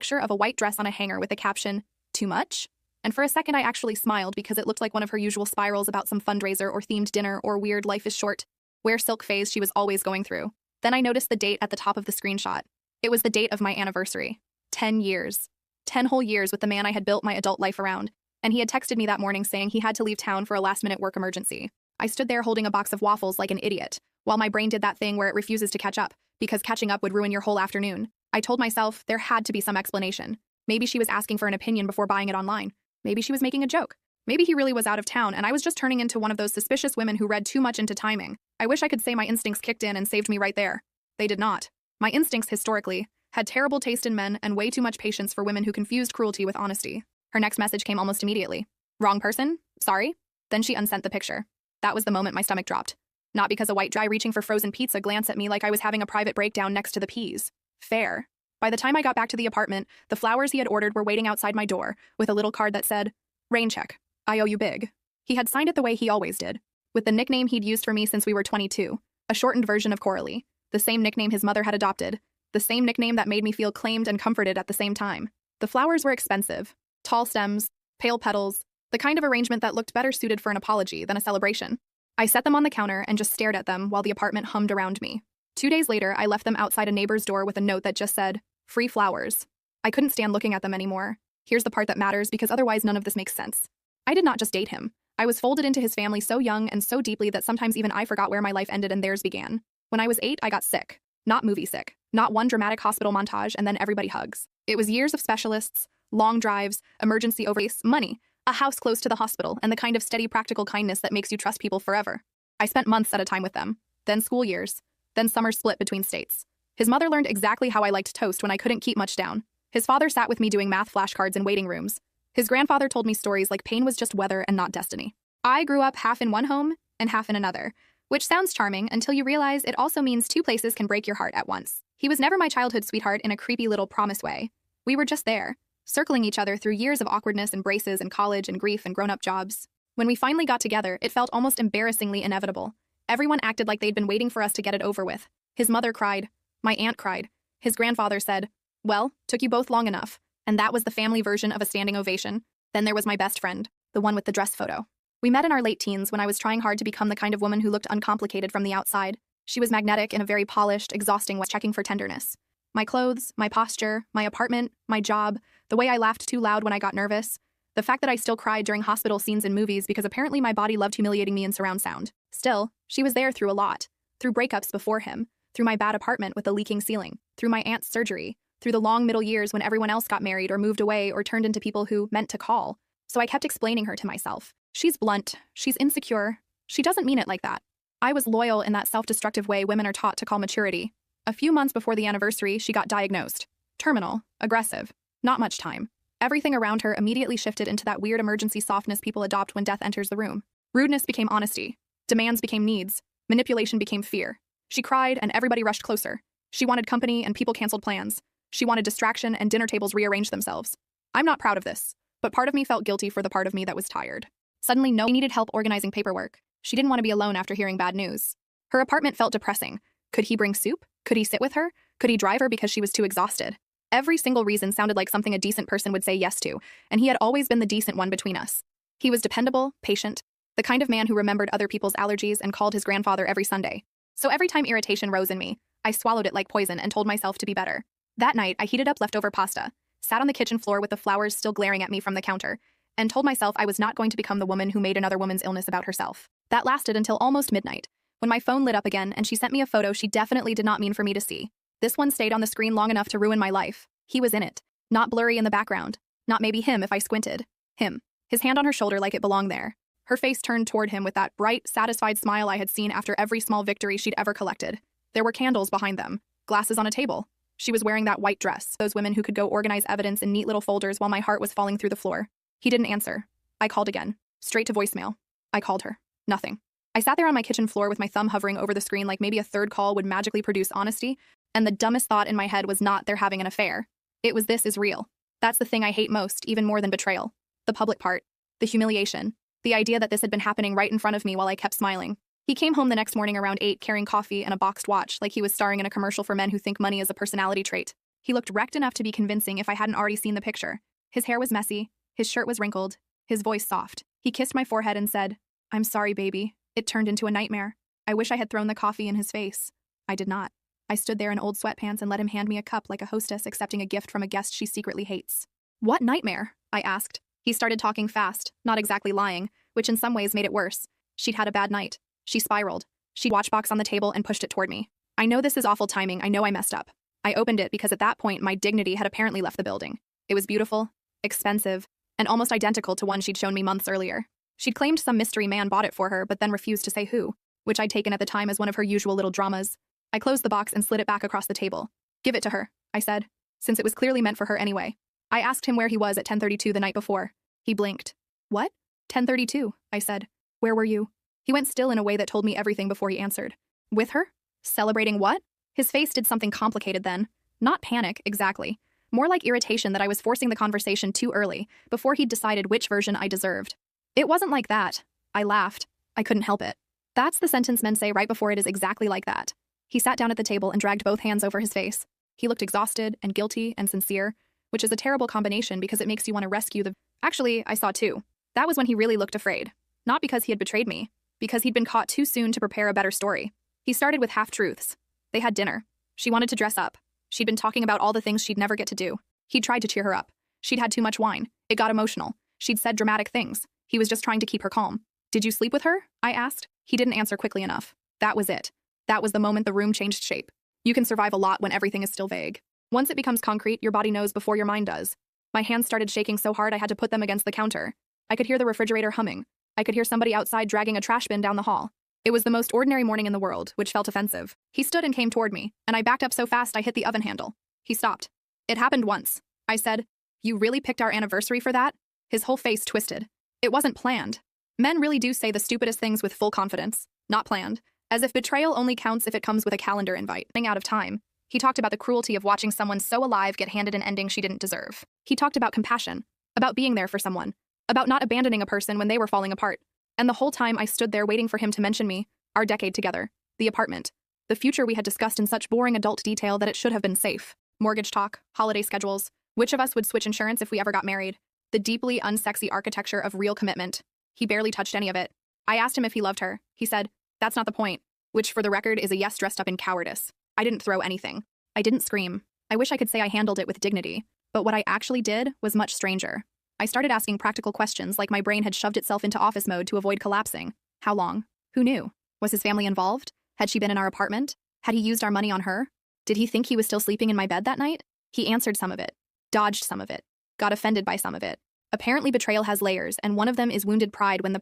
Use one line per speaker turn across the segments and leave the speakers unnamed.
picture of a white dress on a hanger with the caption, "Too much?" And for a second I actually smiled because it looked like one of her usual spirals about some fundraiser or themed dinner or weird life is short, wear silk phase she was always going through. Then I noticed the date at the top of the screenshot. It was the date of my anniversary. 10 years. 10 whole years with the man I had built my adult life around. And he had texted me that morning saying he had to leave town for a last-minute work emergency. I stood there holding a box of waffles like an idiot, while my brain did that thing where it refuses to catch up, because catching up would ruin your whole afternoon. I told myself there had to be some explanation. Maybe she was asking for an opinion before buying it online. Maybe she was making a joke. Maybe he really was out of town and I was just turning into one of those suspicious women who read too much into timing. I wish I could say my instincts kicked in and saved me right there. They did not. My instincts, historically, had terrible taste in men and way too much patience for women who confused cruelty with honesty. Her next message came almost immediately. Wrong person? Sorry? Then she unsent the picture. That was the moment my stomach dropped. Not because a white guy reaching for frozen pizza glanced at me like I was having a private breakdown next to the peas. Fair. By the time I got back to the apartment, the flowers he had ordered were waiting outside my door, with a little card that said, "Rain check. I owe you big." He had signed it the way he always did, with the nickname he'd used for me since we were 22, a shortened version of Coralie, the same nickname his mother had adopted, the same nickname that made me feel claimed and comforted at the same time. The flowers were expensive. Tall stems, pale petals, the kind of arrangement that looked better suited for an apology than a celebration. I set them on the counter and just stared at them while the apartment hummed around me. 2 days later, I left them outside a neighbor's door with a note that just said, "Free flowers." I couldn't stand looking at them anymore. Here's the part that matters because otherwise none of this makes sense. I did not just date him. I was folded into his family so young and so deeply that sometimes even I forgot where my life ended and theirs began. When I was 8, I got sick. Not movie sick. Not one dramatic hospital montage and then everybody hugs. It was years of specialists, long drives, emergency overlays, money, a house close to the hospital, and the kind of steady practical kindness that makes you trust people forever. I spent months at a time with them, then school years, then summers split between states. His mother learned exactly how I liked toast when I couldn't keep much down. His father sat with me doing math flashcards in waiting rooms. His grandfather told me stories like pain was just weather and not destiny. I grew up half in one home and half in another, which sounds charming until you realize it also means 2 places can break your heart at once. He was never my childhood sweetheart in a creepy little promise way. We were just there, circling each other through years of awkwardness and braces and college and grief and grown-up jobs. When we finally got together, it felt almost embarrassingly inevitable. Everyone acted like they'd been waiting for us to get it over with. His mother cried. My aunt cried. His grandfather said, "Well, took you both long enough." And that was the family version of a standing ovation. Then there was my best friend, the one with the dress photo. We met in our late teens when I was trying hard to become the kind of woman who looked uncomplicated from the outside. She was magnetic in a very polished, exhausting way, checking for tenderness. My clothes, my posture, my apartment, my job, the way I laughed too loud when I got nervous, the fact that I still cried during hospital scenes in movies because apparently my body loved humiliating me in surround sound. Still, she was there through a lot. Through breakups before him, through my bad apartment with the leaking ceiling, through my aunt's surgery, through the long middle years when everyone else got married or moved away or turned into people who meant to call. So I kept explaining her to myself. She's blunt, she's insecure, she doesn't mean it like that. I was loyal in that self-destructive way women are taught to call maturity. A few months before the anniversary, she got diagnosed. Terminal, aggressive, not much time. Everything around her immediately shifted into that weird emergency softness people adopt when death enters the room. Rudeness became honesty. Demands became needs. Manipulation became fear. She cried and everybody rushed closer. She wanted company and people canceled plans. She wanted distraction and dinner tables rearranged themselves. I'm not proud of this, but part of me felt guilty for the part of me that was tired. Suddenly, she needed help organizing paperwork. She didn't want to be alone after hearing bad news. Her apartment felt depressing. Could he bring soup? Could he sit with her? Could he drive her because she was too exhausted? Every single reason sounded like something a decent person would say yes to, and he had always been the decent one between us. He was dependable, patient, the kind of man who remembered other people's allergies and called his grandfather every Sunday. So every time irritation rose in me, I swallowed it like poison and told myself to be better. That night, I heated up leftover pasta, sat on the kitchen floor with the flowers still glaring at me from the counter, and told myself I was not going to become the woman who made another woman's illness about herself. That lasted until almost midnight, when my phone lit up again and she sent me a photo she definitely did not mean for me to see. This one stayed on the screen long enough to ruin my life. He was in it, not blurry in the background, not maybe him if I squinted. Him, his hand on her shoulder like it belonged there. Her face turned toward him with that bright, satisfied smile I had seen after every small victory she'd ever collected. There were candles behind them, glasses on a table. She was wearing that white dress, those women who could go organize evidence in neat little folders while my heart was falling through the floor. He didn't answer. I called again, straight to voicemail. I called her. Nothing. I sat there on my kitchen floor with my thumb hovering over the screen like maybe a third call would magically produce honesty, and the dumbest thought in my head was not they're having an affair. It was this is real. That's the thing I hate most, even more than betrayal. The public part. The humiliation. The idea that this had been happening right in front of me while I kept smiling. He came home the next morning around 8 carrying coffee and a boxed watch like he was starring in a commercial for men who think money is a personality trait. He looked wrecked enough to be convincing if I hadn't already seen the picture. His hair was messy, his shirt was wrinkled, his voice soft. He kissed my forehead and said, "I'm sorry, baby. It turned into a nightmare. I wish I had thrown the coffee in his face." I did not. I stood there in old sweatpants and let him hand me a cup like a hostess accepting a gift from a guest she secretly hates. "What nightmare?" I asked. He started talking fast, not exactly lying, which in some ways made it worse. She'd had a bad night. She spiraled. She'd watchbox on the table and pushed it toward me. I know this is awful timing. I know I messed up. I opened it because at that point my dignity had apparently left the building. It was beautiful, expensive, and almost identical to one she'd shown me months earlier. She'd claimed some mystery man bought it for her but then refused to say who, which I'd taken at the time as one of her usual little dramas. I closed the box and slid it back across the table. "Give it to her," I said, since it was clearly meant for her anyway. I asked him where he was at 10:32 the night before. He blinked. "What?" "10:32, I said. "Where were you?" He went still in a way that told me everything before he answered. "With her? Celebrating what?" His face did something complicated then. Not panic, exactly. More like irritation that I was forcing the conversation too early, before he'd decided which version I deserved. "It wasn't like that." I laughed. I couldn't help it. That's the sentence men say right before it is exactly like that. He sat down at the table and dragged both hands over his face. He looked exhausted and guilty and sincere, which is a terrible combination because it makes you want to rescue the— Actually, I saw too. That was when he really looked afraid. Not because he had betrayed me, because he'd been caught too soon to prepare a better story. He started with half-truths. They had dinner. She wanted to dress up. She'd been talking about all the things she'd never get to do. He'd tried to cheer her up. She'd had too much wine. It got emotional. She'd said dramatic things. He was just trying to keep her calm. "Did you sleep with her?" I asked. He didn't answer quickly enough. That was it. That was the moment the room changed shape. You can survive a lot when everything is still vague. Once it becomes concrete, your body knows before your mind does. My hands started shaking so hard I had to put them against the counter. I could hear the refrigerator humming. I could hear somebody outside dragging a trash bin down the hall. It was the most ordinary morning in the world, which felt offensive. He stood and came toward me, and I backed up so fast I hit the oven handle. He stopped. "It happened once." I said. "You really picked our anniversary for that?" His whole face twisted. "It wasn't planned." Men really do say the stupidest things with full confidence. Not planned. As if betrayal only counts if it comes with a calendar invite. Running out of time. He talked about the cruelty of watching someone so alive get handed an ending she didn't deserve. He talked about compassion. About being there for someone. About not abandoning a person when they were falling apart. And the whole time I stood there waiting for him to mention me, our decade together, the apartment, the future we had discussed in such boring adult detail that it should have been safe. Mortgage talk, holiday schedules, which of us would switch insurance if we ever got married, the deeply unsexy architecture of real commitment. He barely touched any of it. I asked him if he loved her. He said, "That's not the point," which for the record is a yes dressed up in cowardice. I didn't throw anything. I didn't scream. I wish I could say I handled it with dignity, but what I actually did was much stranger. I started asking practical questions like my brain had shoved itself into office mode to avoid collapsing. How long? Who knew? Was his family involved? Had she been in our apartment? Had he used our money on her? Did he think he was still sleeping in my bed that night? He answered some of it, dodged some of it, got offended by some of it. Apparently betrayal has layers, and one of them is wounded pride when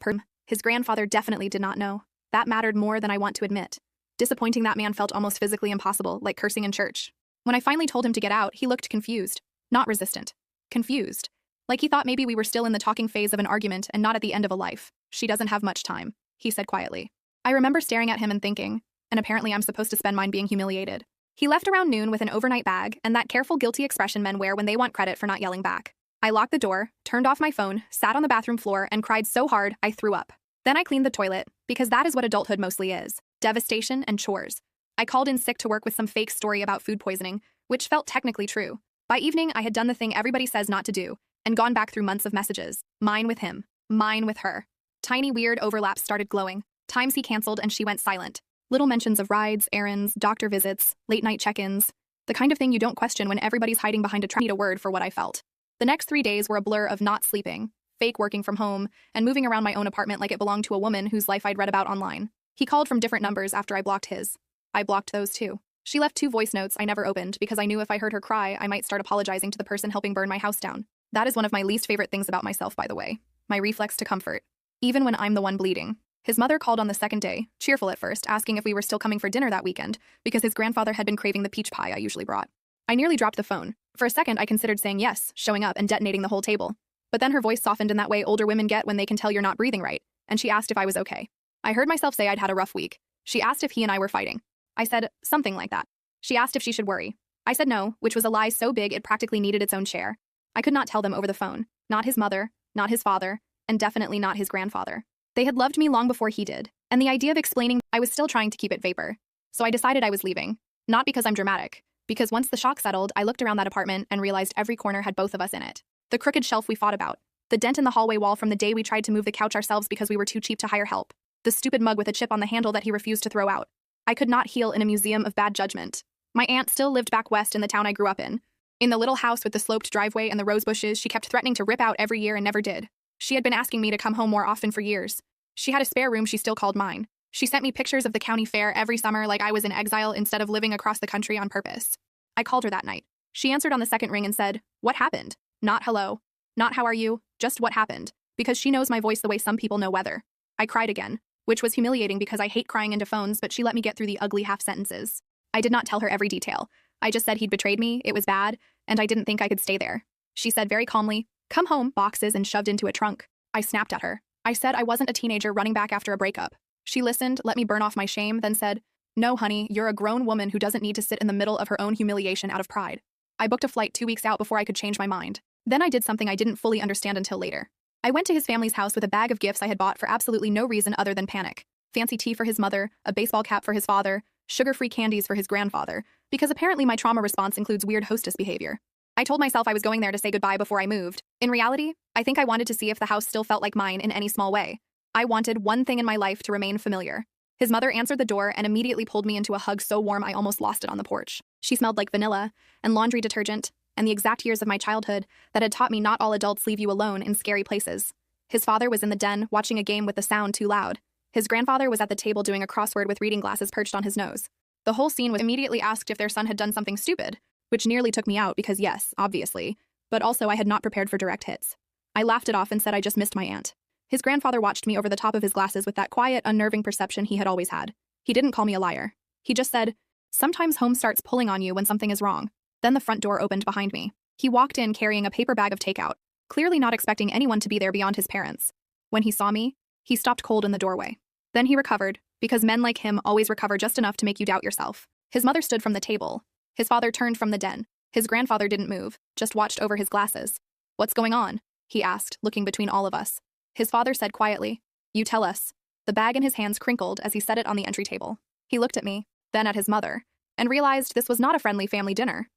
his grandfather definitely did not know. That mattered more than I want to admit. Disappointing that man felt almost physically impossible, like cursing in church. When I finally told him to get out, he looked confused. Not resistant. Confused. Like he thought maybe we were still in the talking phase of an argument and not at the end of a life. "She doesn't have much time," he said quietly. I remember staring at him and thinking, and apparently I'm supposed to spend mine being humiliated. He left around noon with an overnight bag and that careful, guilty expression men wear when they want credit for not yelling back. I locked the door, turned off my phone, sat on the bathroom floor, and cried so hard I threw up. Then I cleaned the toilet, because that is what adulthood mostly is. Devastation and chores. I called in sick to work with some fake story about food poisoning, which felt technically true. By evening, I had done the thing everybody says not to do, and gone back through months of messages. Mine with him. Mine with her. Tiny weird overlaps started glowing. Times he canceled and she went silent. Little mentions of rides, errands, doctor visits, late-night check-ins. The kind of thing you don't question when everybody's hiding behind a need a word for what I felt. The next 3 days were a blur of not sleeping, fake working from home, and moving around my own apartment like it belonged to a woman whose life I'd read about online. He called from different numbers after I blocked his. I blocked those too. She left 2 voice notes I never opened because I knew if I heard her cry, I might start apologizing to the person helping burn my house down. That is one of my least favorite things about myself, by the way. My reflex to comfort. Even when I'm the one bleeding. His mother called on the second day, cheerful at first, asking if we were still coming for dinner that weekend, because his grandfather had been craving the peach pie I usually brought. I nearly dropped the phone. For a second, I considered saying yes, showing up, and detonating the whole table. But then her voice softened in that way older women get when they can tell you're not breathing right, and she asked if I was okay. I heard myself say I'd had a rough week. She asked if he and I were fighting. I said, something like that. She asked if she should worry. I said no, which was a lie so big it practically needed its own chair. I could not tell them over the phone. Not his mother, not his father, and definitely not his grandfather. They had loved me long before he did, and the idea of explaining I was still trying to keep it vapor. So I decided I was leaving. Not because I'm dramatic, Because once the shock settled, I looked around that apartment and realized every corner had both of us in it. The crooked shelf we fought about. The dent in the hallway wall from the day we tried to move the couch ourselves because we were too cheap to hire help. The stupid mug with a chip on the handle that he refused to throw out. I could not heal in a museum of bad judgment. My aunt still lived back west in the town I grew up in. In the little house with the sloped driveway and the rose bushes she kept threatening to rip out every year and never did. She had been asking me to come home more often for years. She had a spare room she still called mine. She sent me pictures of the county fair every summer like I was in exile instead of living across the country on purpose. I called her that night. She answered on the second ring and said, "What happened?" Not hello. Not how are you, just what happened. Because she knows my voice the way some people know weather. I cried again, which was humiliating because I hate crying into phones, but she let me get through the ugly half sentences. I did not tell her every detail. I just said he'd betrayed me, it was bad, and I didn't think I could stay there. She said very calmly, "Come home," boxes and shoved into a trunk. I snapped at her. I said I wasn't a teenager running back after a breakup. She listened, let me burn off my shame, then said, "No, honey, you're a grown woman who doesn't need to sit in the middle of her own humiliation out of pride." I booked a flight 2 weeks out before I could change my mind. Then I did something I didn't fully understand until later. I went to his family's house with a bag of gifts I had bought for absolutely no reason other than panic. Fancy tea for his mother, a baseball cap for his father, sugar-free candies for his grandfather, because apparently my trauma response includes weird hostess behavior. I told myself I was going there to say goodbye before I moved. In reality, I think I wanted to see if the house still felt like mine in any small way. I wanted one thing in my life to remain familiar. His mother answered the door and immediately pulled me into a hug so warm I almost lost it on the porch. She smelled like vanilla and laundry detergent and the exact years of my childhood that had taught me not all adults leave you alone in scary places. His father was in the den watching a game with the sound too loud. His grandfather was at the table doing a crossword with reading glasses perched on his nose. The whole scene was immediately asked if their son had done something stupid, which nearly took me out because yes, obviously, but also I had not prepared for direct hits. I laughed it off and said I just missed my aunt. His grandfather watched me over the top of his glasses with that quiet, unnerving perception he had always had. He didn't call me a liar. He just said, "Sometimes home starts pulling on you when something is wrong." Then the front door opened behind me. He walked in carrying a paper bag of takeout, clearly not expecting anyone to be there beyond his parents. When he saw me, he stopped cold in the doorway. Then he recovered, because men like him always recover just enough to make you doubt yourself. His mother stood from the table. His father turned from the den. His grandfather didn't move, just watched over his glasses. "What's going on?" he asked, looking between all of us. His father said quietly, "You tell us." The bag in his hands crinkled as he set it on the entry table. He looked at me, then at his mother, and realized this was not a friendly family dinner.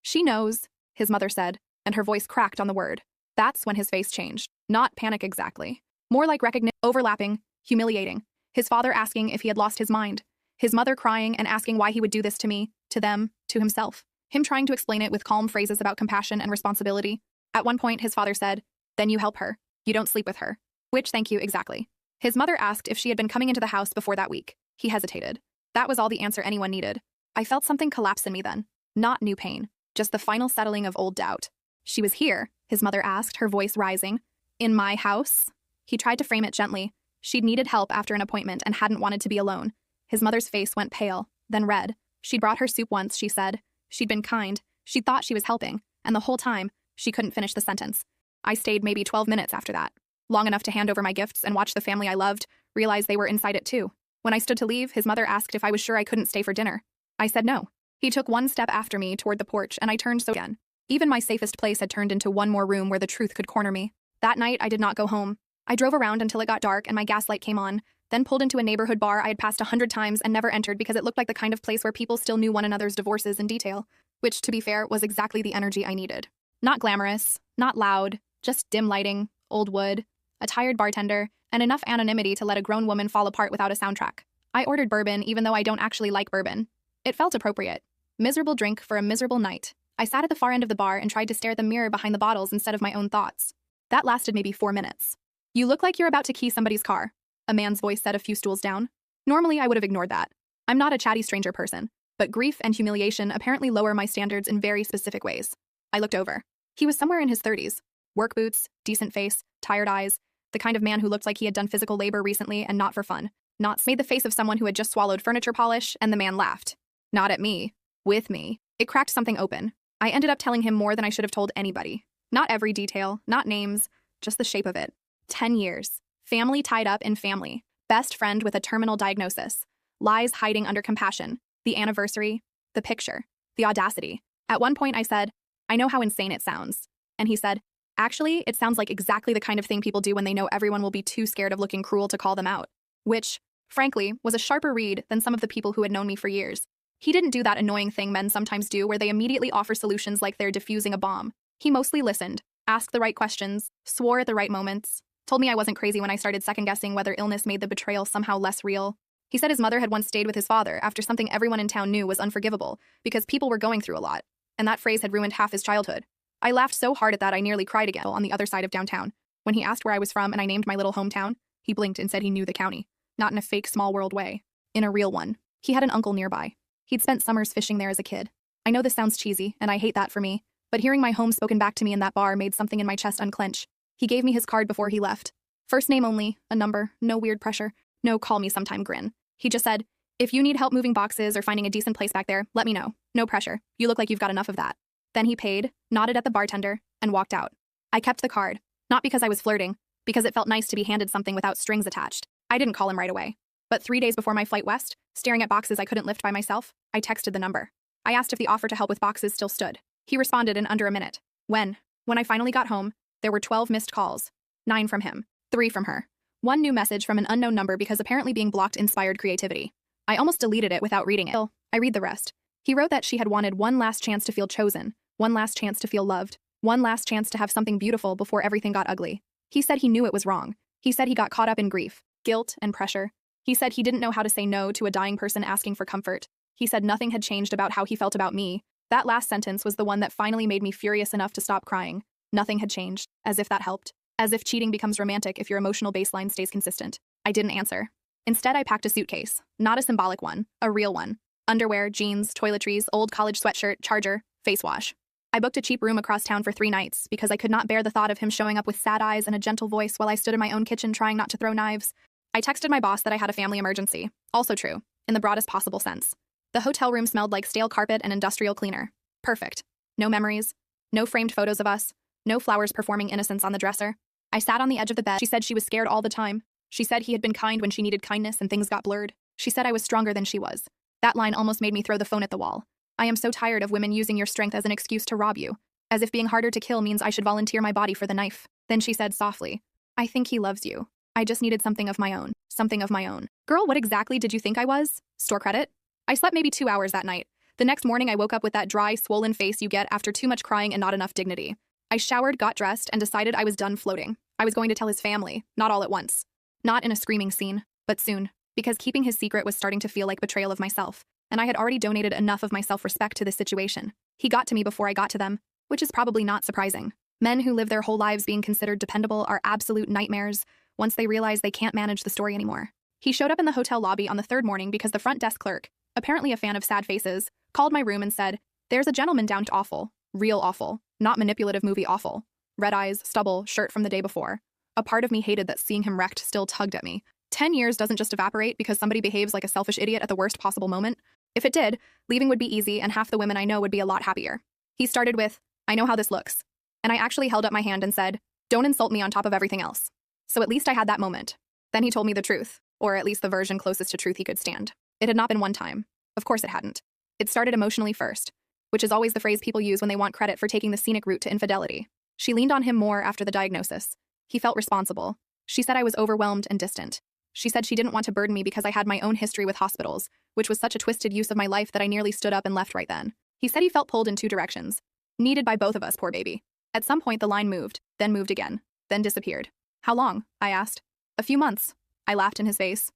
She knows," his mother said, and her voice cracked on the word. That's when his face changed. Not panic exactly. More like recognition, overlapping, humiliating. His father asking if he had lost his mind. His mother crying and asking why he would do this to me, to them, to himself. Him trying to explain it with calm phrases about compassion and responsibility. At one point, his father said, "Then you help her. You don't sleep with her." Which, thank you, exactly. His mother asked if she had been coming into the house before that week. He hesitated. That was all the answer anyone needed. I felt something collapse in me then. Not new pain. Just the final settling of old doubt. "She was here?" his mother asked, her voice rising. "In my house?" He tried to frame it gently. She'd needed help after an appointment and hadn't wanted to be alone. His mother's face went pale, then red. She'd brought her soup once, she said. She'd been kind. She'd thought she was helping. And the whole time, she couldn't finish the sentence. I stayed maybe 12 minutes after that. Long enough to hand over my gifts and watch the family I loved realize they were inside it too. When I stood to leave, his mother asked if I was sure I couldn't stay for dinner. I said no. He took one step after me toward the porch, and I turned so again. Even my safest place had turned into one more room where the truth could corner me. That night, I did not go home. I drove around until it got dark and my gas light came on, then pulled into a neighborhood bar I had passed 100 times and never entered because it looked like the kind of place where people still knew one another's divorces in detail, which, to be fair, was exactly the energy I needed. Not glamorous, not loud, just dim lighting, old wood, a tired bartender, and enough anonymity to let a grown woman fall apart without a soundtrack. I ordered bourbon even though I don't actually like bourbon. It felt appropriate. Miserable drink for a miserable night. I sat at the far end of the bar and tried to stare at the mirror behind the bottles instead of my own thoughts. That lasted maybe 4 minutes. "You look like you're about to key somebody's car," a man's voice said a few stools down. Normally, I would have ignored that. I'm not a chatty stranger person, but grief and humiliation apparently lower my standards in very specific ways. I looked over. He was somewhere in his 30s. Work boots, decent face, tired eyes, the kind of man who looked like he had done physical labor recently and not for fun. Not made the face of someone who had just swallowed furniture polish, and the man laughed. Not at me. With me. It cracked something open. I ended up telling him more than I should have told anybody. Not every detail, not names, just the shape of it. 10 years. Family tied up in family. Best friend with a terminal diagnosis. Lies hiding under compassion. The anniversary. The picture. The audacity. At one point I said, "I know how insane it sounds." And he said, "Actually, it sounds like exactly the kind of thing people do when they know everyone will be too scared of looking cruel to call them out." Which, frankly, was a sharper read than some of the people who had known me for years. He didn't do that annoying thing men sometimes do where they immediately offer solutions like they're defusing a bomb. He mostly listened, asked the right questions, swore at the right moments, told me I wasn't crazy when I started second-guessing whether illness made the betrayal somehow less real. He said his mother had once stayed with his father after something everyone in town knew was unforgivable because people were going through a lot, and that phrase had ruined half his childhood. I laughed so hard at that I nearly cried again on the other side of downtown. When he asked where I was from and I named my little hometown, he blinked and said he knew the county. Not in a fake small world way. In a real one. He had an uncle nearby. He'd spent summers fishing there as a kid. I know this sounds cheesy, and I hate that for me, but hearing my home spoken back to me in that bar made something in my chest unclench. He gave me his card before he left. First name only, a number, no weird pressure, no call me sometime grin. He just said, if you need help moving boxes or finding a decent place back there, let me know. No pressure. You look like you've got enough of that. Then he paid, nodded at the bartender, and walked out. I kept the card, not because I was flirting, because it felt nice to be handed something without strings attached. I didn't call him right away. But 3 days before my flight west, staring at boxes I couldn't lift by myself, I texted the number. I asked if the offer to help with boxes still stood. He responded in under a minute. When I finally got home, there were 12 missed calls. 9 from him, 3 from her. 1 new message from an unknown number because apparently being blocked inspired creativity. I almost deleted it without reading it. I read the rest. He wrote that she had wanted one last chance to feel chosen, one last chance to feel loved, one last chance to have something beautiful before everything got ugly. He said he knew it was wrong. He said he got caught up in grief, guilt, and pressure. He said he didn't know how to say no to a dying person asking for comfort. He said nothing had changed about how he felt about me. That last sentence was the one that finally made me furious enough to stop crying. Nothing had changed, as if that helped. As if cheating becomes romantic if your emotional baseline stays consistent. I didn't answer. Instead, I packed a suitcase. Not a symbolic one, a real one. Underwear, jeans, toiletries, old college sweatshirt, charger, face wash. I booked a cheap room across town for 3 nights because I could not bear the thought of him showing up with sad eyes and a gentle voice while I stood in my own kitchen trying not to throw knives. I texted my boss that I had a family emergency. Also true, in the broadest possible sense. The hotel room smelled like stale carpet and industrial cleaner. Perfect. No memories. No framed photos of us. No flowers performing innocence on the dresser. I sat on the edge of the bed. She said she was scared all the time. She said he had been kind when she needed kindness and things got blurred. She said I was stronger than she was. That line almost made me throw the phone at the wall. I am so tired of women using your strength as an excuse to rob you. As if being harder to kill means I should volunteer my body for the knife. Then she said softly, I think he loves you. I just needed something of my own. Something of my own. Girl, what exactly did you think I was? Store credit? I slept maybe 2 hours that night. The next morning I woke up with that dry, swollen face you get after too much crying and not enough dignity. I showered, got dressed, and decided I was done floating. I was going to tell his family, not all at once. Not in a screaming scene, but soon, because keeping his secret was starting to feel like betrayal of myself, and I had already donated enough of my self-respect to this situation. He got to me before I got to them, which is probably not surprising. Men who live their whole lives being considered dependable are absolute nightmares once they realize they can't manage the story anymore. He showed up in the hotel lobby on the 3rd morning because the front desk clerk, apparently a fan of sad faces, called my room and said, there's a gentleman down to awful. Real awful. Not manipulative movie awful. Red eyes, stubble, shirt from the day before. A part of me hated that seeing him wrecked still tugged at me. 10 years doesn't just evaporate because somebody behaves like a selfish idiot at the worst possible moment. If it did, leaving would be easy and half the women I know would be a lot happier. He started with, I know how this looks. And I actually held up my hand and said, don't insult me on top of everything else. So at least I had that moment. Then he told me the truth, or at least the version closest to truth he could stand. It had not been one time. Of course it hadn't. It started emotionally first, which is always the phrase people use when they want credit for taking the scenic route to infidelity. She leaned on him more after the diagnosis. He felt responsible. She said I was overwhelmed and distant. She said she didn't want to burden me because I had my own history with hospitals, which was such a twisted use of my life that I nearly stood up and left right then. He said he felt pulled in 2 directions. Needed by both of us, poor baby. At some point the line moved, then moved again, then disappeared. How long? I asked. A few months. I laughed in his face.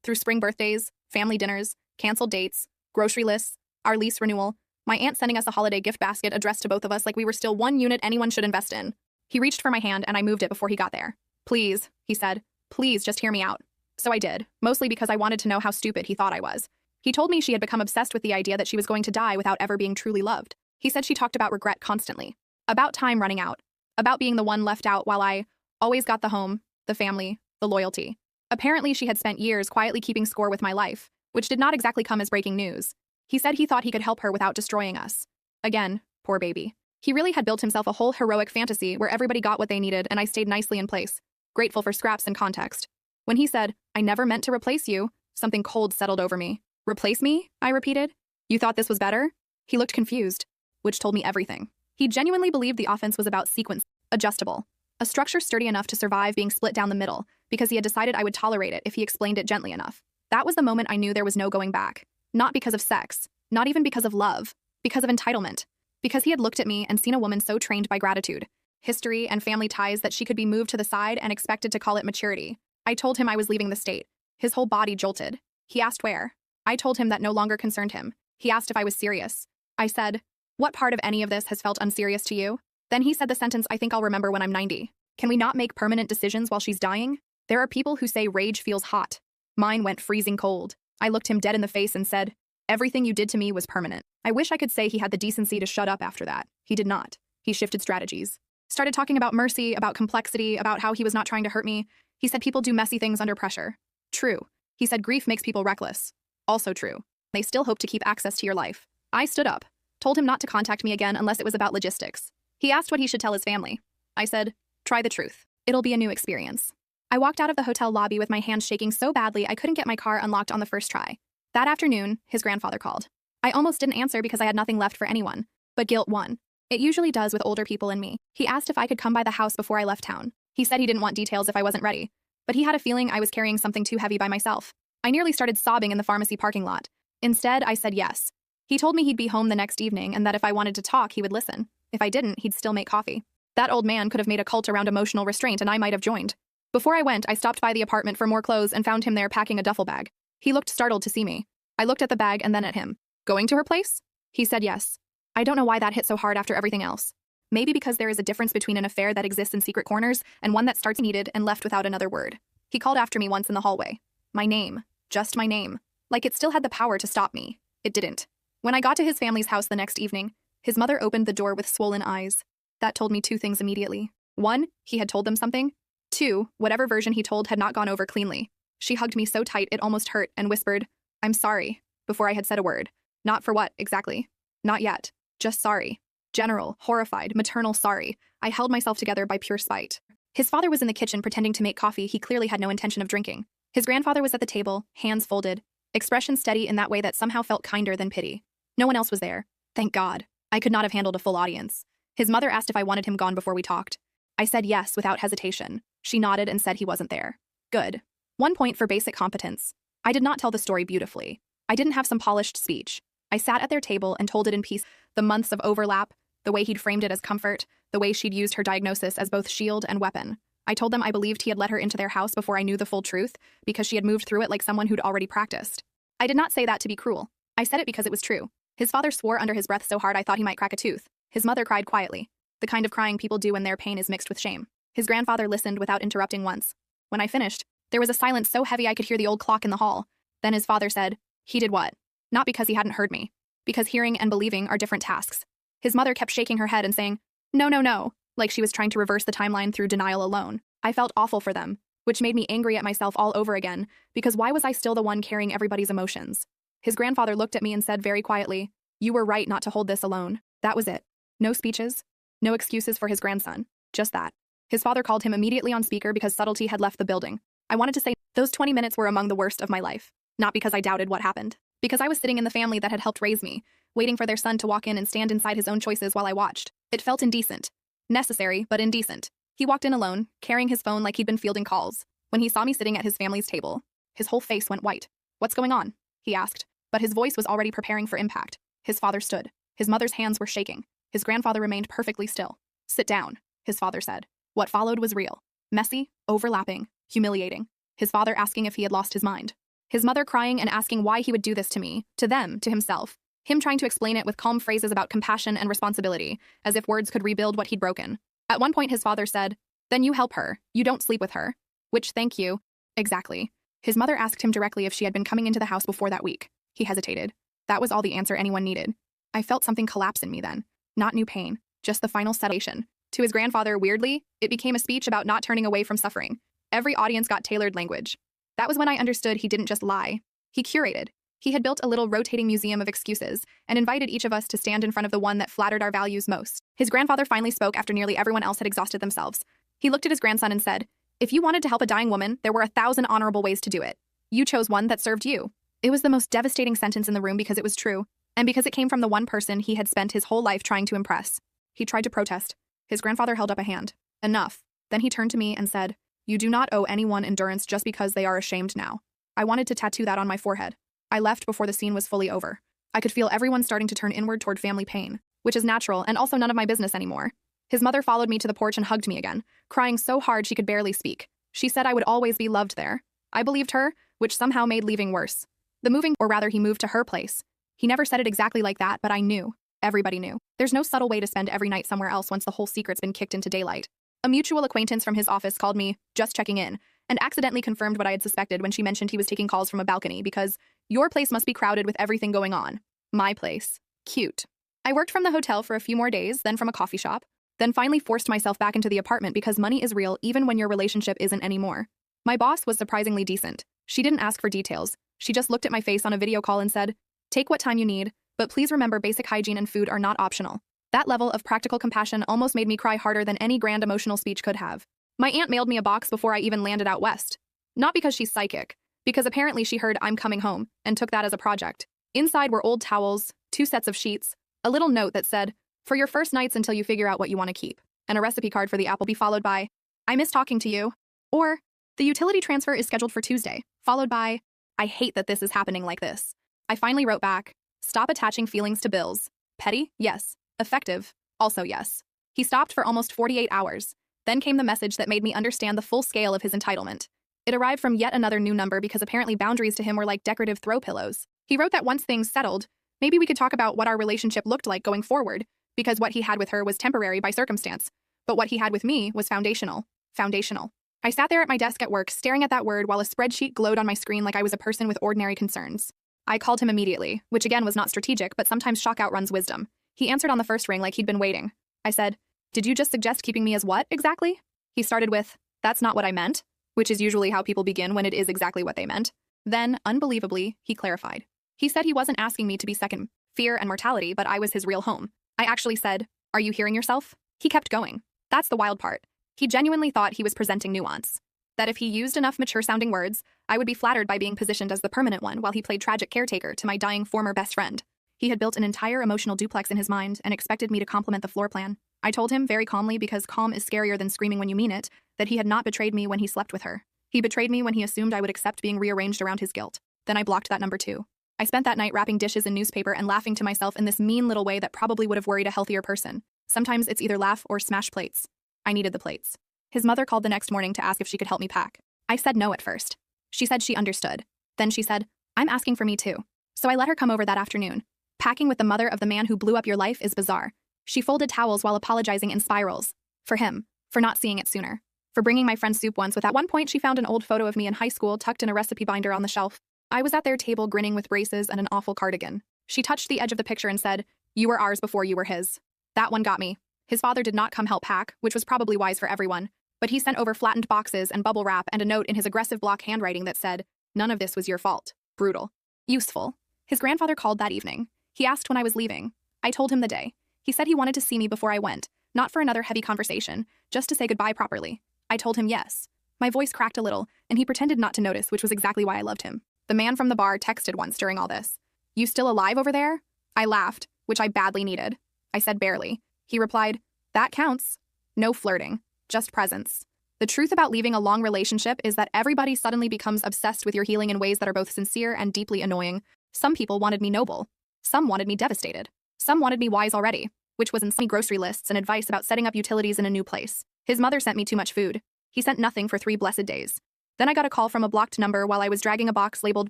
Through spring birthdays, family dinners, canceled dates, grocery lists, our lease renewal, my aunt sending us a holiday gift basket addressed to both of us like we were still one unit anyone should invest in. He reached for my hand and I moved it before he got there. Please, he said, please just hear me out. So I did, mostly because I wanted to know how stupid he thought I was. He told me she had become obsessed with the idea that she was going to die without ever being truly loved. He said she talked about regret constantly. About time running out. About being the one left out while I always got the home, the family, the loyalty. Apparently she had spent years quietly keeping score with my life, which did not exactly come as breaking news. He said he thought he could help her without destroying us. Again, poor baby. He really had built himself a whole heroic fantasy where everybody got what they needed and I stayed nicely in place, grateful for scraps and context. When he said, I never meant to replace you, something cold settled over me. Replace me? I repeated. You thought this was better? He looked confused, which told me everything. He genuinely believed the offense was about sequence, adjustable, a structure sturdy enough to survive being split down the middle, because he had decided I would tolerate it if he explained it gently enough. That was the moment I knew there was no going back. Not because of sex, Not even because of love, because of entitlement. Because he had looked at me and seen a woman so trained by gratitude, history, and family ties that she could be moved to the side and expected to call it maturity. I told him I was leaving the state. His whole body jolted. He asked where. I told him that no longer concerned him. He asked if I was serious. I said, "What part of any of this has felt unserious to you?" Then he said the sentence I think I'll remember when I'm 90. Can we not make permanent decisions while she's dying? There are people who say rage feels hot. Mine went freezing cold. I looked him dead in the face and said, "Everything you did to me was permanent." I wish I could say he had the decency to shut up after that. He did not. He shifted strategies. Started talking about mercy, about complexity, about how he was not trying to hurt me. He said people do messy things under pressure. True. He said grief makes people reckless. Also true. They still hope to keep access to your life. I stood up, told him not to contact me again unless it was about logistics. He asked what he should tell his family. I said, "Try the truth. It'll be a new experience." I walked out of the hotel lobby with my hands shaking so badly I couldn't get my car unlocked on the first try. That afternoon, his grandfather called. I almost didn't answer because I had nothing left for anyone. But guilt won. It usually does with older people and me. He asked if I could come by the house before I left town. He said he didn't want details if I wasn't ready. But he had a feeling I was carrying something too heavy by myself. I nearly started sobbing in the pharmacy parking lot. Instead, I said yes. He told me he'd be home the next evening and that if I wanted to talk, he would listen. If I didn't, he'd still make coffee. That old man could have made a cult around emotional restraint and I might have joined. Before I went, I stopped by the apartment for more clothes and found him there packing a duffel bag. He looked startled to see me. I looked at the bag and then at him. Going to her place? He said yes. I don't know why that hit so hard after everything else. Maybe because there is a difference between an affair that exists in secret corners and one that starts needed and left without another word. He called after me once in the hallway. My name. Just my name. Like it still had the power to stop me. It didn't. When I got to his family's house the next evening, his mother opened the door with swollen eyes. That told me two things immediately. 1, he had told them something. 2, whatever version he told had not gone over cleanly. She hugged me so tight it almost hurt and whispered, "I'm sorry," before I had said a word. Not for what, exactly? Not yet. Just sorry. General, horrified, maternal sorry. I held myself together by pure spite. His father was in the kitchen pretending to make coffee he clearly had no intention of drinking. His grandfather was at the table, hands folded, expression steady in that way that somehow felt kinder than pity. No one else was there. Thank God. I could not have handled a full audience. His mother asked if I wanted him gone before we talked. I said yes without hesitation. She nodded and said he wasn't there. Good. 1 point for basic competence. I did not tell the story beautifully. I didn't have some polished speech. I sat at their table and told it in peace, the months of overlap, the way he'd framed it as comfort, the way she'd used her diagnosis as both shield and weapon. I told them I believed he had let her into their house before I knew the full truth, because she had moved through it like someone who'd already practiced. I did not say that to be cruel. I said it because it was true. His father swore under his breath so hard I thought he might crack a tooth. His mother cried quietly, the kind of crying people do when their pain is mixed with shame. His grandfather listened without interrupting once. When I finished, there was a silence so heavy I could hear the old clock in the hall. Then his father said, "He did what?" Not because he hadn't heard me. Because hearing and believing are different tasks. His mother kept shaking her head and saying, "No, no, no," like she was trying to reverse the timeline through denial alone. I felt awful for them, which made me angry at myself all over again, because why was I still the one carrying everybody's emotions? His grandfather looked at me and said very quietly, "You were right not to hold this alone." That was it. No speeches, no excuses for his grandson, just that. His father called him immediately on speaker because subtlety had left the building. I wanted to say those 20 minutes were among the worst of my life. Not because I doubted what happened. Because I was sitting in the family that had helped raise me, waiting for their son to walk in and stand inside his own choices while I watched. It felt indecent. Necessary, but indecent. He walked in alone, carrying his phone like he'd been fielding calls. When he saw me sitting at his family's table, his whole face went white. "What's going on?" he asked, but his voice was already preparing for impact. His father stood. His mother's hands were shaking. His grandfather remained perfectly still. "Sit down," his father said. What followed was real. Messy, overlapping, humiliating. His father asking if he had lost his mind. His mother crying and asking why he would do this to me, to them, to himself. Him trying to explain it with calm phrases about compassion and responsibility, as if words could rebuild what he'd broken. At one point his father said, "Then you help her. You don't sleep with her." Which, thank you. Exactly. His mother asked him directly if she had been coming into the house before that week. He hesitated. That was all the answer anyone needed. I felt something collapse in me then. Not new pain, just the final settlation. To his grandfather, weirdly, it became a speech about not turning away from suffering. Every audience got tailored language. That was when I understood he didn't just lie. He curated. He had built a little rotating museum of excuses and invited each of us to stand in front of the one that flattered our values most. His grandfather finally spoke after nearly everyone else had exhausted themselves. He looked at his grandson and said, "If you wanted to help a dying woman, there were 1,000 honorable ways to do it. You chose one that served you." It was the most devastating sentence in the room because it was true, and because it came from the one person he had spent his whole life trying to impress. He tried to protest. His grandfather held up a hand. "Enough." Then he turned to me and said, "You do not owe anyone endurance just because they are ashamed now." I wanted to tattoo that on my forehead. I left before the scene was fully over. I could feel everyone starting to turn inward toward family pain, which is natural and also none of my business anymore. His mother followed me to the porch and hugged me again, crying so hard she could barely speak. She said I would always be loved there. I believed her, which somehow made leaving worse. He moved to her place. He never said it exactly like that, but I knew. Everybody knew. There's no subtle way to spend every night somewhere else once the whole secret's been kicked into daylight. A mutual acquaintance from his office called me, just checking in, and accidentally confirmed what I had suspected when she mentioned he was taking calls from a balcony because your place must be crowded with everything going on. My place. Cute. I worked from the hotel for a few more days, then from a coffee shop, then finally forced myself back into the apartment because money is real even when your relationship isn't anymore. My boss was surprisingly decent. She didn't ask for details. She just looked at my face on a video call and said, "Take what time you need, but please remember basic hygiene and food are not optional." That level of practical compassion almost made me cry harder than any grand emotional speech could have. My aunt mailed me a box before I even landed out west. Not because she's psychic, because apparently she heard I'm coming home and took that as a project. Inside were old towels, 2 sets of sheets, a little note that said, "For your first nights until you figure out what you want to keep," and a recipe card for the apple followed by, "I miss talking to you," or, "The utility transfer is scheduled for Tuesday," followed by, "I hate that this is happening like this." I finally wrote back, "Stop attaching feelings to bills. Petty? Yes. Effective? Also yes." He stopped for almost 48 hours. Then came the message that made me understand the full scale of his entitlement. It arrived from yet another new number because apparently boundaries to him were like decorative throw pillows. He wrote that once things settled, maybe we could talk about what our relationship looked like going forward, because what he had with her was temporary by circumstance, but what he had with me was foundational. Foundational. I sat there at my desk at work, staring at that word while a spreadsheet glowed on my screen like I was a person with ordinary concerns. I called him immediately, which again was not strategic, but sometimes shock outruns wisdom. He answered on the first ring like he'd been waiting. I said, "Did you just suggest keeping me as what, exactly?" He started with, "That's not what I meant," which is usually how people begin when it is exactly what they meant. Then, unbelievably, he clarified. He said he wasn't asking me to be second, fear and mortality, but I was his real home. I actually said, "Are you hearing yourself?" He kept going. That's the wild part. He genuinely thought he was presenting nuance. That if he used enough mature-sounding words, I would be flattered by being positioned as the permanent one while he played tragic caretaker to my dying former best friend. He had built an entire emotional duplex in his mind and expected me to compliment the floor plan. I told him very calmly, because calm is scarier than screaming when you mean it, that he had not betrayed me when he slept with her. He betrayed me when he assumed I would accept being rearranged around his guilt. Then I blocked that number too. I spent that night wrapping dishes in newspaper and laughing to myself in this mean little way that probably would have worried a healthier person. Sometimes it's either laugh or smash plates. I needed the plates. His mother called the next morning to ask if she could help me pack. I said no at first. She said she understood. Then she said, "I'm asking for me too." So I let her come over that afternoon. Packing with the mother of the man who blew up your life is bizarre. She folded towels while apologizing in spirals. For him. For not seeing it sooner. For bringing my friend soup once. At one point she found an old photo of me in high school tucked in a recipe binder on the shelf. I was at their table grinning with braces and an awful cardigan. She touched the edge of the picture and said, "You were ours before you were his." That one got me. His father did not come help pack, which was probably wise for everyone, but he sent over flattened boxes and bubble wrap and a note in his aggressive block handwriting that said, "None of this was your fault." Brutal. Useful. His grandfather called that evening. He asked when I was leaving. I told him the day. He said he wanted to see me before I went, not for another heavy conversation, just to say goodbye properly. I told him yes. My voice cracked a little, and he pretended not to notice, which was exactly why I loved him. The man from the bar texted once during all this. "You still alive over there?" I laughed, which I badly needed. I said barely. He replied, "That counts." No flirting, just presence. The truth about leaving a long relationship is that everybody suddenly becomes obsessed with your healing in ways that are both sincere and deeply annoying. Some people wanted me noble. Some wanted me devastated. Some wanted me wise already, which was in some grocery lists and advice about setting up utilities in a new place. His mother sent me too much food. He sent nothing for 3 blessed days. Then I got a call from a blocked number while I was dragging a box labeled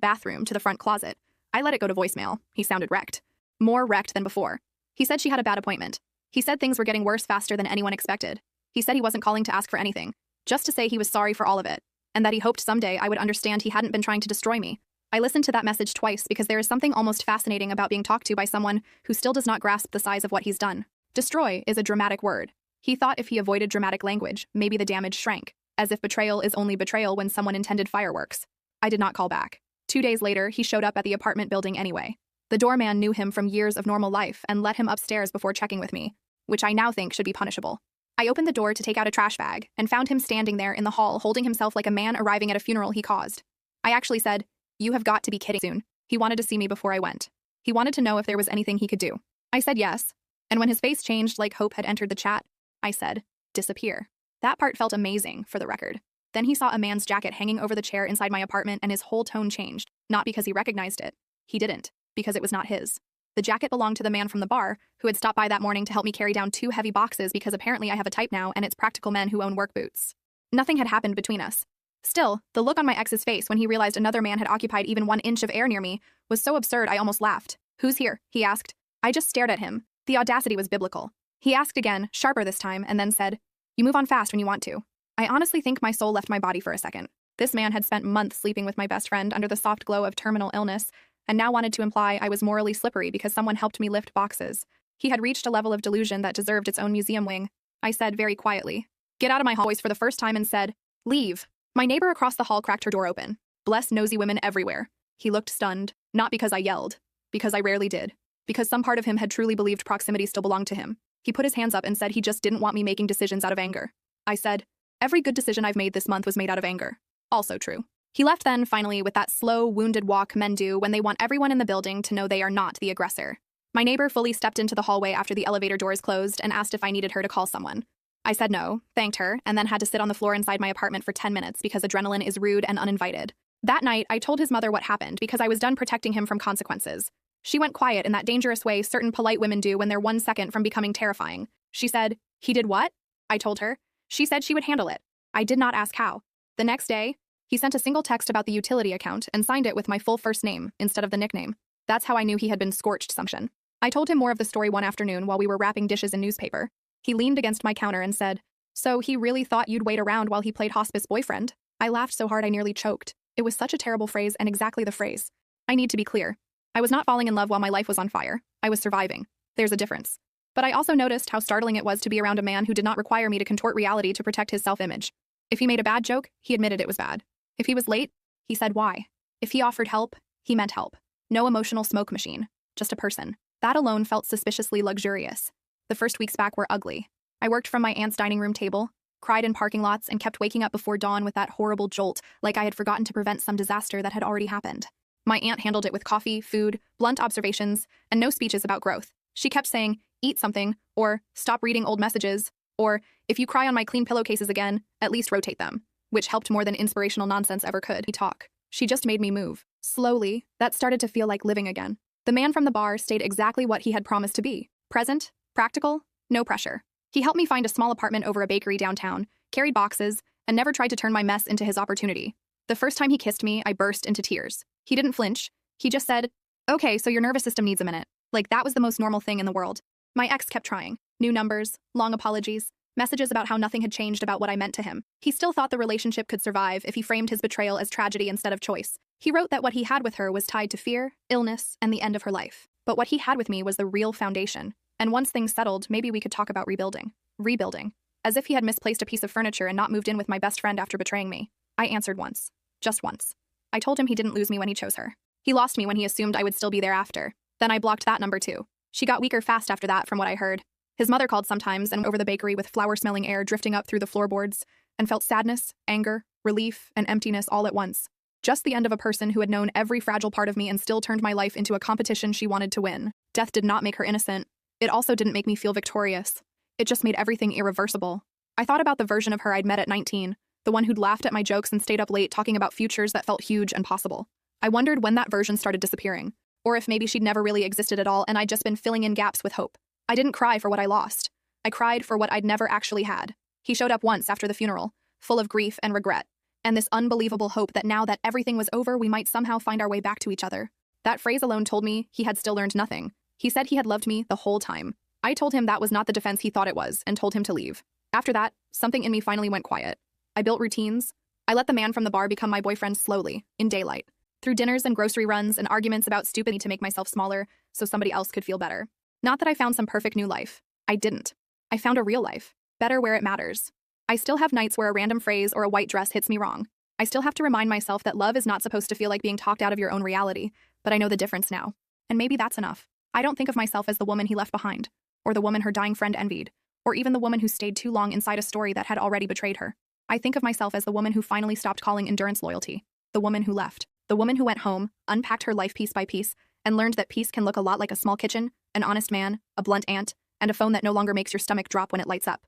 bathroom to the front closet. I let it go to voicemail. He sounded wrecked. More wrecked than before. He said she had a bad appointment. He said things were getting worse faster than anyone expected. He said he wasn't calling to ask for anything, just to say he was sorry for all of it, and that he hoped someday I would understand he hadn't been trying to destroy me. I listened to that message twice because there is something almost fascinating about being talked to by someone who still does not grasp the size of what he's done. Destroy is a dramatic word. He thought if he avoided dramatic language, maybe the damage shrank, as if betrayal is only betrayal when someone intended fireworks. I did not call back. 2 days later, he showed up at the apartment building anyway. The doorman knew him from years of normal life and let him upstairs before checking with me, which I now think should be punishable. I opened the door to take out a trash bag and found him standing there in the hall holding himself like a man arriving at a funeral he caused. I actually said, "You have got to be kidding soon." He wanted to see me before I went. He wanted to know if there was anything he could do. I said yes, and when his face changed like hope had entered the chat, I said, "Disappear." That part felt amazing, for the record. Then he saw a man's jacket hanging over the chair inside my apartment and his whole tone changed, not because he recognized it. He didn't, because it was not his. The jacket belonged to the man from the bar, who had stopped by that morning to help me carry down 2 heavy boxes because apparently I have a type now and it's practical men who own work boots. Nothing had happened between us. Still, the look on my ex's face when he realized another man had occupied even 1 inch of air near me was so absurd I almost laughed. "Who's here?" he asked. I just stared at him. The audacity was biblical. He asked again, sharper this time, and then said, "You move on fast when you want to." I honestly think my soul left my body for a second. This man had spent months sleeping with my best friend under the soft glow of terminal illness, and now wanted to imply I was morally slippery because someone helped me lift boxes. He had reached a level of delusion that deserved its own museum wing. I said very quietly, "Get out of my hallways," for the first time, and said, "Leave." My neighbor across the hall cracked her door open. Bless nosy women everywhere. He looked stunned, not because I yelled, because I rarely did, because some part of him had truly believed proximity still belonged to him. He put his hands up and said he just didn't want me making decisions out of anger. I said, "Every good decision I've made this month was made out of anger." Also true. He left then, finally, with that slow, wounded walk men do when they want everyone in the building to know they are not the aggressor. My neighbor fully stepped into the hallway after the elevator doors closed and asked if I needed her to call someone. I said no, thanked her, and then had to sit on the floor inside my apartment for 10 minutes because adrenaline is rude and uninvited. That night, I told his mother what happened because I was done protecting him from consequences. She went quiet in that dangerous way certain polite women do when they're 1 second from becoming terrifying. She said, "He did what?" I told her. She said she would handle it. I did not ask how. The next day, he sent a single text about the utility account and signed it with my full first name instead of the nickname. That's how I knew he had been scorched sumption. I told him more of the story one afternoon while we were wrapping dishes in newspaper. He leaned against my counter and said, "So he really thought you'd wait around while he played hospice boyfriend?" I laughed so hard I nearly choked. It was such a terrible phrase and exactly the phrase. I need to be clear. I was not falling in love while my life was on fire. I was surviving. There's a difference. But I also noticed how startling it was to be around a man who did not require me to contort reality to protect his self-image. If he made a bad joke, he admitted it was bad. If he was late, he said why. If he offered help, he meant help. No emotional smoke machine, just a person. That alone felt suspiciously luxurious. The first weeks back were ugly. I worked from my aunt's dining room table, cried in parking lots, and kept waking up before dawn with that horrible jolt, like I had forgotten to prevent some disaster that had already happened. My aunt handled it with coffee, food, blunt observations, and no speeches about growth. She kept saying, "Eat something," or "Stop reading old messages," or "If you cry on my clean pillowcases again, at least rotate them," which helped more than inspirational nonsense ever could. Talk. She just made me move. Slowly, that started to feel like living again. The man from the bar stayed exactly what he had promised to be. Present, practical, no pressure. He helped me find a small apartment over a bakery downtown, carried boxes, and never tried to turn my mess into his opportunity. The first time he kissed me, I burst into tears. He didn't flinch. He just said, "Okay, so your nervous system needs a minute." Like that was the most normal thing in the world. My ex kept trying. New numbers, long apologies, messages about how nothing had changed about what I meant to him. He still thought the relationship could survive if he framed his betrayal as tragedy instead of choice. He wrote that what he had with her was tied to fear, illness, and the end of her life. But what he had with me was the real foundation. And once things settled, maybe we could talk about rebuilding. Rebuilding. As if he had misplaced a piece of furniture and not moved in with my best friend after betraying me. I answered once. Just once. I told him he didn't lose me when he chose her. He lost me when he assumed I would still be there after. Then I blocked that number too. She got weaker fast after that, from what I heard. His mother called sometimes and over the bakery with flour-smelling air drifting up through the floorboards, and felt sadness, anger, relief, and emptiness all at once. Just the end of a person who had known every fragile part of me and still turned my life into a competition she wanted to win. Death did not make her innocent. It also didn't make me feel victorious. It just made everything irreversible. I thought about the version of her I'd met at 19, the one who'd laughed at my jokes and stayed up late talking about futures that felt huge and possible. I wondered when that version started disappearing, or if maybe she'd never really existed at all and I'd just been filling in gaps with hope. I didn't cry for what I lost. I cried for what I'd never actually had. He showed up once after the funeral, full of grief and regret, and this unbelievable hope that now that everything was over, we might somehow find our way back to each other. That phrase alone told me he had still learned nothing. He said he had loved me the whole time. I told him that was not the defense he thought it was and told him to leave. After that, something in me finally went quiet. I built routines. I let the man from the bar become my boyfriend slowly, in daylight, through dinners and grocery runs and arguments about stupid need to make myself smaller so somebody else could feel better. Not that I found some perfect new life. I didn't. I found a real life, better where it matters. I still have nights where a random phrase or a white dress hits me wrong. I still have to remind myself that love is not supposed to feel like being talked out of your own reality, but I know the difference now. And maybe that's enough. I don't think of myself as the woman he left behind, or the woman her dying friend envied, or even the woman who stayed too long inside a story that had already betrayed her. I think of myself as the woman who finally stopped calling endurance loyalty, the woman who left, the woman who went home, unpacked her life piece by piece, and learned that peace can look a lot like a small kitchen, an honest man, a blunt aunt, and a phone that no longer makes your stomach drop when it lights up.